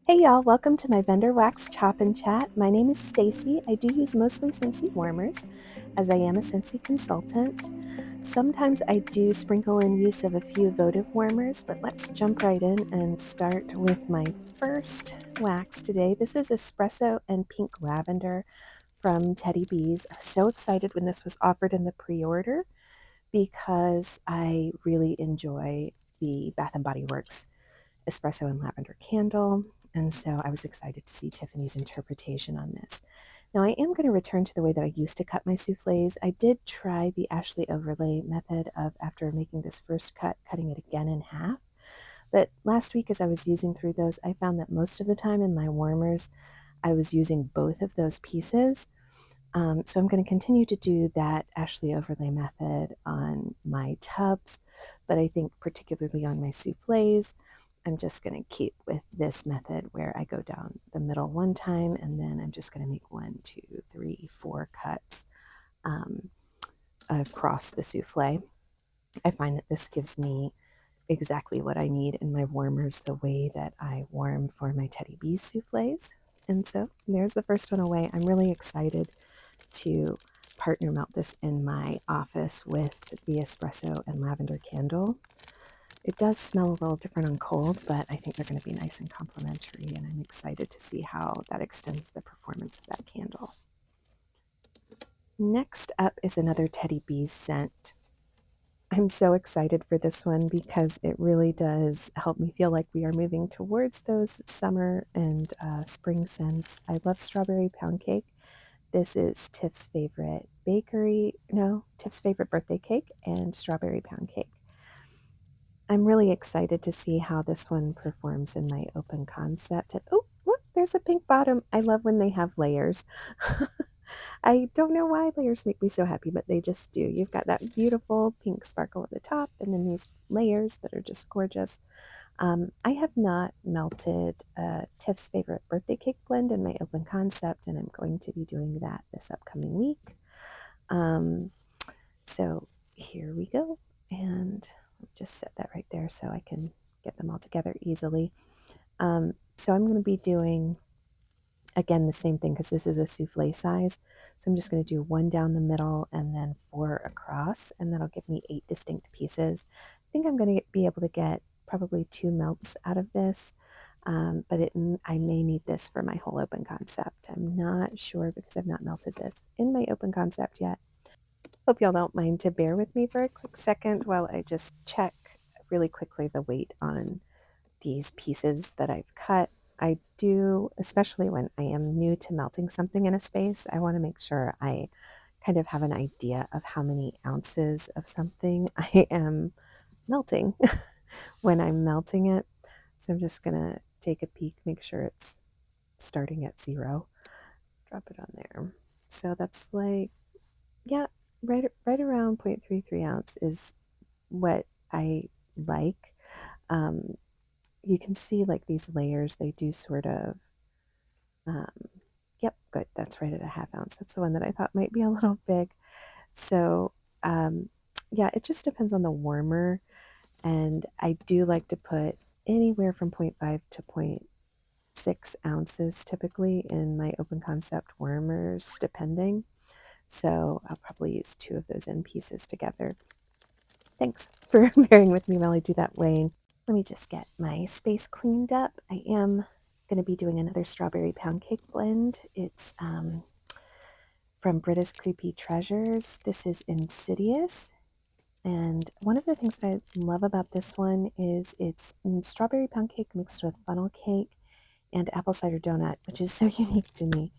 Hey y'all, welcome to my vendor wax chop and chat. My name is Stacy. I do use mostly Scentsy warmers as I am a Scentsy consultant. Sometimes I do sprinkle in use of a few votive warmers, but let's jump right in and start with my first wax today. This is espresso and pink lavender from Teddy Bees. I was so excited when this was offered in the pre-order because I really enjoy the Bath & Body Works espresso and lavender candle. And so I was excited to see Tiffany's interpretation on this. Now I am going to return to the way that I used to cut my souffles. I did try the Ashley overlay method of, after making this first cut, cutting it again in half. But last week as I was using through those, I found that most of the time in my warmers, I was using both of those pieces. So I'm going to continue to do that Ashley overlay method on my tubs, but I think particularly on my souffles, I'm just going to keep with this method where I go down the middle one time and then I'm just going to make 1, 2, 3, 4 cuts across the souffle. I find that this gives me exactly what I need in my warmers, the way that I warm for my Teddy Bees souffles. And so there's the first one away. I'm really excited to partner melt this in my office with the espresso and lavender candle. It does smell a little different on cold, but I think they're going to be nice and complementary, and I'm excited to see how that extends the performance of that candle. Next up is another Teddy Bees scent. I'm so excited for this one because it really does help me feel like we are moving towards those summer and spring scents. I love strawberry pound cake. This is Tiff's favorite Tiff's favorite birthday cake and strawberry pound cake. I'm really excited to see how this one performs in my open concept. And oh, look, there's a pink bottom. I love when they have layers. I don't know why layers make me so happy, but they just do. You've got that beautiful pink sparkle at the top, and then these layers that are just gorgeous. I have not melted Tiff's favorite birthday cake blend in my open concept, and I'm going to be doing that this upcoming week. So here we go, and just set that right there so I can get them all together easily. So I'm going to be doing, again, the same thing because this is a souffle size. So I'm just going to do 1 down the middle and then 4 across, and that'll give me 8 distinct pieces. I think I'm going to be able to get probably 2 melts out of this, but I may need this for my whole open concept. I'm not sure because I've not melted this in my open concept yet. Hope y'all don't mind to bear with me for a quick second while I just check really quickly the weight on these pieces that I've cut. I do, especially when I am new to melting something in a space, I want to make sure I kind of have an idea of how many ounces of something I am melting when I'm melting it. So I'm just going to take a peek, make sure it's starting at 0, drop it on there. So that's like, yeah, right around 0.33 ounce is what I like. You can see like these layers, they do sort of, yep, good. That's right at a ½ ounce. That's the one that I thought might be a little big. So, yeah, it just depends on the warmer. And I do like to put anywhere from 0.5 to 0.6 ounces typically in my open concept warmers, depending. So I'll probably use 2 of those end pieces together. Thanks for bearing with me while I do that weighing. Let me just get my space cleaned up. I am going to be doing another strawberry pound cake blend. It's from Britta's Creepy Treasures. This is Insidious. And one of the things that I love about this one is it's strawberry pound cake mixed with funnel cake and apple cider donut, which is so unique to me.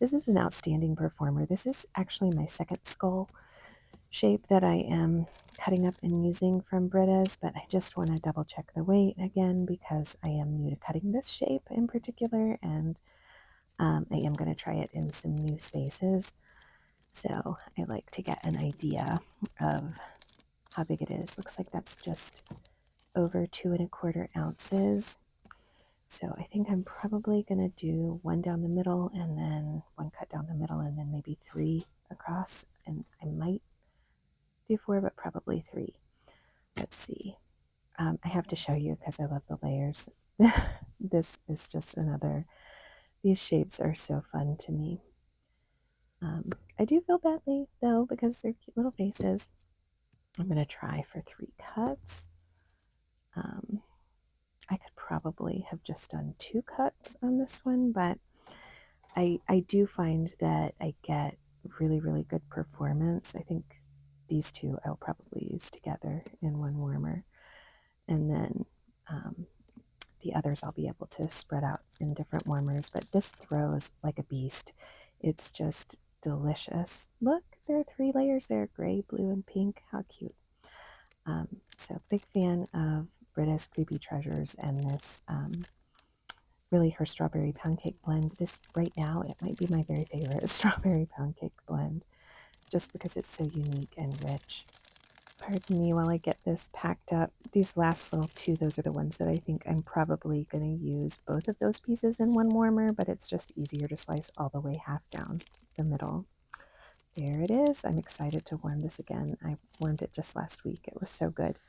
This is an outstanding performer. This is actually my second skull shape that I am cutting up and using from Britta's, but I just want to double check the weight again because I am new to cutting this shape in particular, and I am going to try it in some new spaces. So I like to get an idea of how big it is. Looks like that's just over 2¼ ounces. So I think I'm probably going to do 1 down the middle and then 1 cut down the middle and then maybe 3 across. And I might do 4, but probably 3. Let's see. I have to show you because I love the layers. This is just another, these shapes are so fun to me. I do feel badly though because they're cute little faces. I'm going to try for 3 cuts. Um, I could probably have just done 2 cuts on this one, but I do find that I get really, really good performance. I think these two I'll probably use together in one warmer. And then the others I'll be able to spread out in different warmers. But this throws like a beast. It's just delicious. Look, there are 3 layers there, gray, blue, and pink. How cute. So big fan of Britta's Creepy Treasures and this really her strawberry pound cake blend. This right now, it might be my very favorite strawberry pound cake blend just because it's so unique and rich. Pardon me while I get this packed up. These last little 2, those are the ones that I think I'm probably going to use both of those pieces in one warmer, but it's just easier to slice all the way half down the middle. There it is. I'm excited to warm this again. I warmed it just last week. It was so good.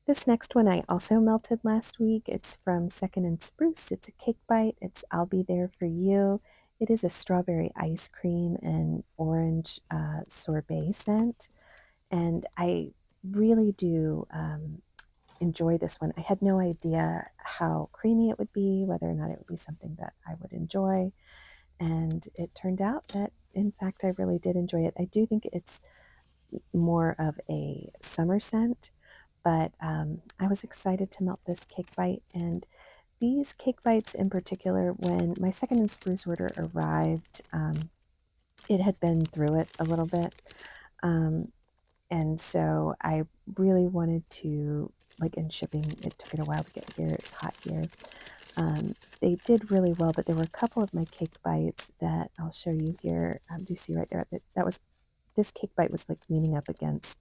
This next one I also melted last week. It's from Second and Spruce. It's a cake bite. It's I'll Be There For You. It is a strawberry ice cream and orange sorbet scent. And I really do enjoy this one. I had no idea how creamy it would be, whether or not it would be something that I would enjoy. And it turned out that, in fact, I really did enjoy it. I do think it's more of a summer scent, but I was excited to melt this cake bite. And these cake bites in particular, when my Second and Spruce order arrived, it had been through it a little bit. And so I really wanted to, like in shipping, it took it a while to get here. It's hot here. They did really well, but there were a couple of my cake bites that I'll show you here. Do you see right there? This cake bite was like leaning up against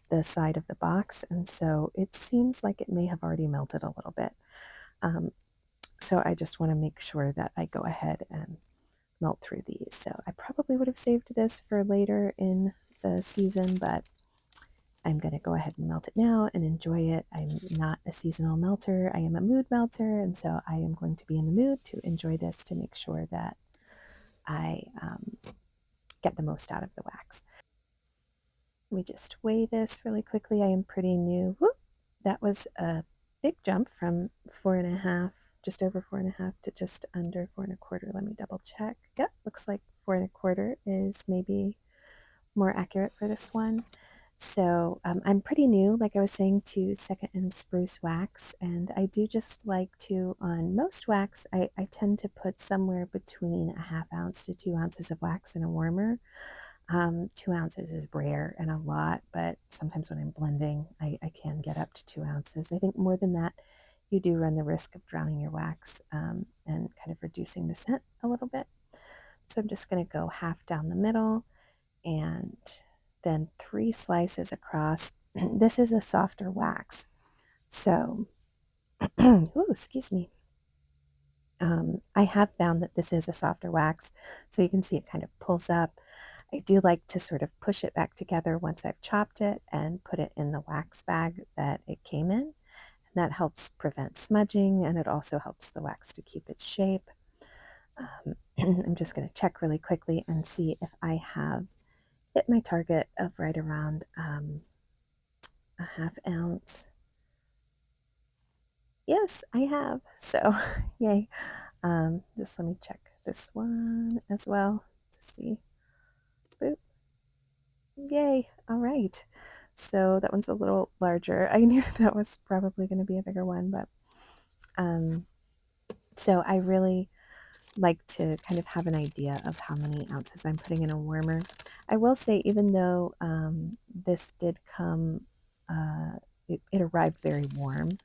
the side of the box, and so it seems like it may have already melted a little bit. So I just want to make sure that I go ahead and melt through these. So I probably would have saved this for later in the season, but I'm going to go ahead and melt it now and enjoy it. I'm not a seasonal melter. I am a mood melter, and so I am going to be in the mood to enjoy this to make sure that I get the most out of the wax. Let me just weigh this really quickly. I am pretty new. Whoop! That was a big jump from 4.5, just over 4.5 to just under 4.25. Let me double check. Yep, looks like 4.25 is maybe more accurate for this one. So I'm pretty new, like I was saying, to Second and Spruce wax, and I do just like to, on most wax, I tend to put somewhere between a 1/2 ounce to 2 ounces of wax in a warmer. 2 ounces is rare and a lot, but sometimes when I'm blending, I can get up to 2 ounces. I think more than that, you do run the risk of drowning your wax and kind of reducing the scent a little bit. So I'm just going to go half down the middle and then 3 slices across. This is a softer wax. So, ooh, excuse me. I have found that this is a softer wax, so you can see it kind of pulls up. I do like to sort of push it back together once I've chopped it and put it in the wax bag that it came in. And that helps prevent smudging, and it also helps the wax to keep its shape. I'm just going to check really quickly and see if I have hit my target of right around a 1/2 ounce. Yes, I have. So, yay. Just let me check this one as well to see. Boop. Yay. All right. So that one's a little larger. I knew that was probably going to be a bigger one, but so I really like to kind of have an idea of how many ounces I'm putting in a warmer. I will say, even though this did come, it arrived very warm,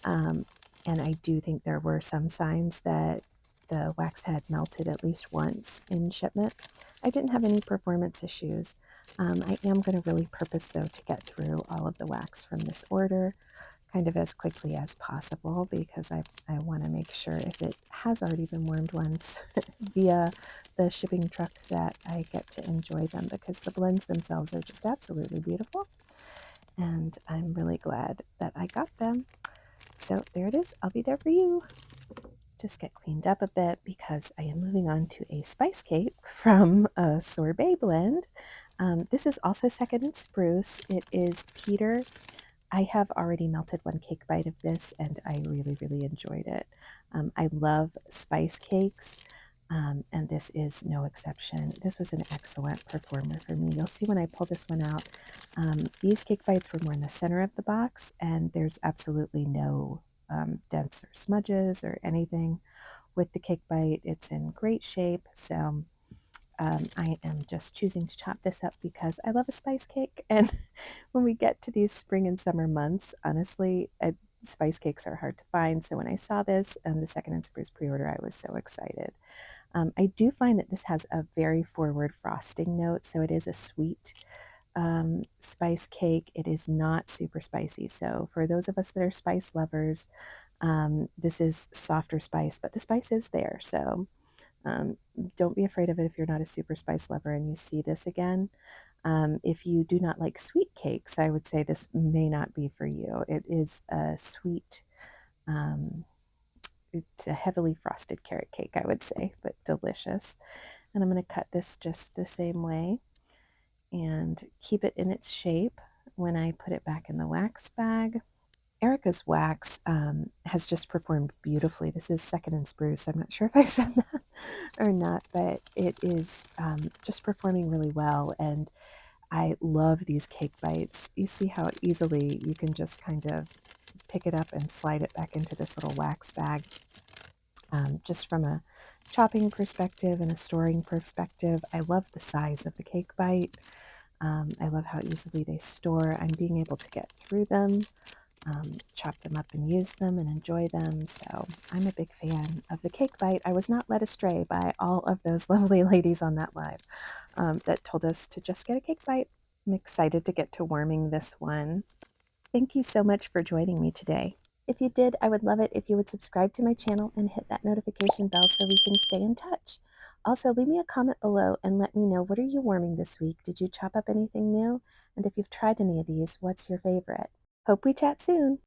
and I do think there were some signs that the wax had melted at least once in shipment. I didn't have any performance issues. I am going to really purpose, though, to get through all of the wax from this order kind of as quickly as possible because I want to make sure if it has already been warmed once via the shipping truck that I get to enjoy them because the blends themselves are just absolutely beautiful. And I'm really glad that I got them. So there it is. I'll be there for you. Just get cleaned up a bit because I am moving on to a spice cake from a sorbet blend. This is also second in Spruce. It is Peter. I have already melted one cake bite of this and I really, really enjoyed it. I love spice cakes, and this is no exception. This was an excellent performer for me. You'll see when I pull this one out, these cake bites were more in the center of the box, and there's absolutely no dents or smudges or anything with the cake bite. It's in great shape, so I am just choosing to chop this up because I love a spice cake. And when we get to these spring and summer months, honestly, spice cakes are hard to find. So when I saw this and the second and Spruce pre-order, I was so excited. I do find that this has a very forward frosting note, so it is a sweet spice cake. It is not super spicy. So for those of us that are spice lovers, this is softer spice, but the spice is there. So um, don't be afraid of it if you're not a super spice lover and you see this again. If you do not like sweet cakes, I would say this may not be for you. It is a sweet, um, it's a heavily frosted carrot cake, I would say, but delicious. And I'm going to cut this just the same way and keep it in its shape when I put it back in the wax bag. Erica's wax has just performed beautifully. This is second in Spruce. I'm not sure if I said that or not, but it is just performing really well. And I love these cake bites. You see how easily you can just kind of pick it up and slide it back into this little wax bag. Just from a chopping perspective and a storing perspective, I love the size of the cake bite. I love how easily they store. I'm being able to get through them, chop them up and use them and enjoy them. So I'm a big fan of the cake bite. I was not led astray by all of those lovely ladies on that live that told us to just get a cake bite. I'm excited to get to warming this one. Thank you so much for joining me today. If you did, I would love it if you would subscribe to my channel and hit that notification bell so we can stay in touch. Also, leave me a comment below and let me know, what are you warming this week? Did you chop up anything new? And if you've tried any of these, what's your favorite? Hope we chat soon.